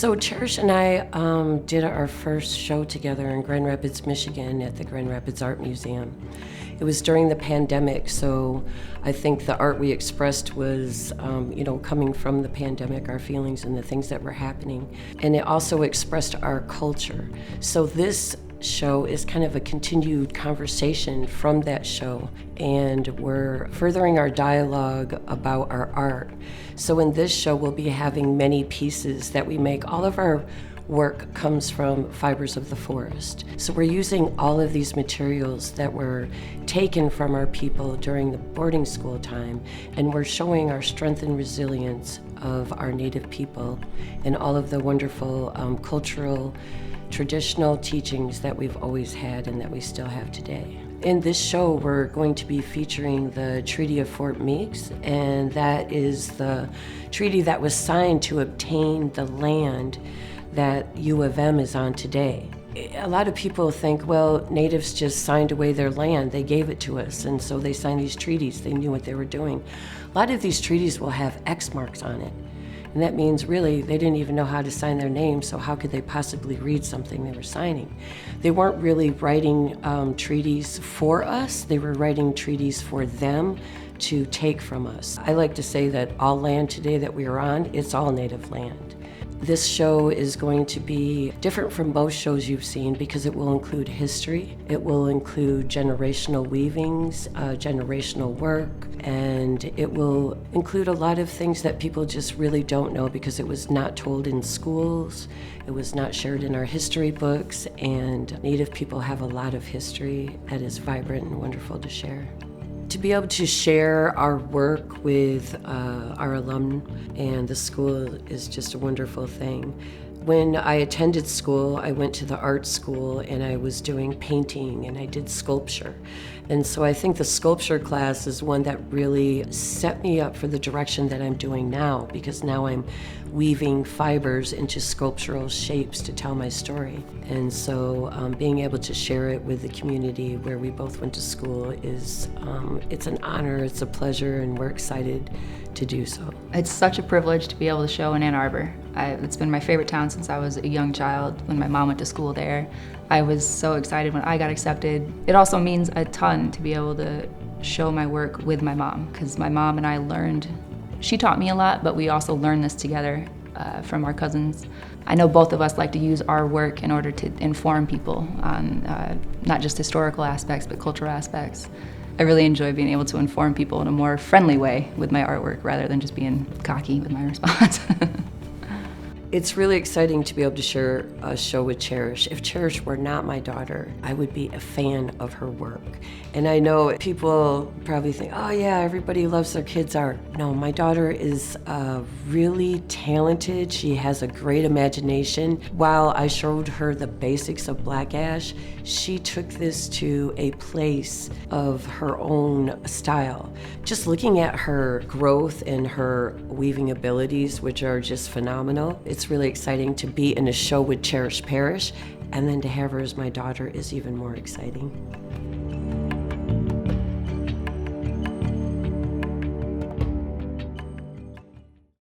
So Cherish and I did our first show together in Grand Rapids, Michigan at the Grand Rapids Art Museum. It was during the pandemic, so I think the art we expressed was, coming from the pandemic, our feelings and the things that were happening. And it also expressed our culture. So this show is kind of a continued conversation from that show, and we're furthering our dialogue about our art. So in this show, we'll be having many pieces that we make. All of our work comes from fibers of the forest. So we're using all of these materials that were taken from our people during the boarding school time, and we're showing our strength and resilience of our Native people and all of the wonderful cultural, traditional teachings that we've always had and that we still have today. In this show, we're going to be featuring the Treaty of Fort Meeks, and that is the treaty that was signed to obtain the land that U of M is on today. A lot of people think, well, Natives just signed away their land. They gave it to us, and so they signed these treaties. They knew what they were doing. A lot of these treaties will have X marks on it. And that means really they didn't even know how to sign their name, so how could they possibly read something they were signing? They weren't really writing treaties for us, they were writing treaties for them to take from us. I like to say that all land today that we are on, it's all Native land. This show is going to be different from most shows you've seen because it will include history, it will include generational weavings, generational work, and it will include a lot of things that people just really don't know because it was not told in schools, it was not shared in our history books, and Native people have a lot of history that is vibrant and wonderful to share. To be able to share our work with our alum and the school is just a wonderful thing. When I attended school, I went to the art school and I was doing painting and I did sculpture. And so I think the sculpture class is one that really set me up for the direction that I'm doing now, because now I'm weaving fibers into sculptural shapes to tell my story. And so being able to share it with the community where we both went to school is, it's an honor, it's a pleasure, and we're excited to do so. It's such a privilege to be able to show in Ann Arbor. It's been my favorite town since I was a young child. When my mom went to school there, I was so excited when I got accepted. It also means a ton to be able to show my work with my mom, because my mom and I learned, she taught me a lot, but we also learned this together from our cousins. I know both of us like to use our work in order to inform people on not just historical aspects, but cultural aspects. I really enjoy being able to inform people in a more friendly way with my artwork rather than just being cocky with my response. It's really exciting to be able to share a show with Cherish. If Cherish were not my daughter, I would be a fan of her work. And I know people probably think, oh yeah, everybody loves their kids' art. No, my daughter is really talented. She has a great imagination. While I showed her the basics of black ash, she took this to a place of her own style. Just looking at her growth and her weaving abilities, which are just phenomenal, it's really exciting to be in a show with Cherish Parrish, and then to have her as my daughter is even more exciting.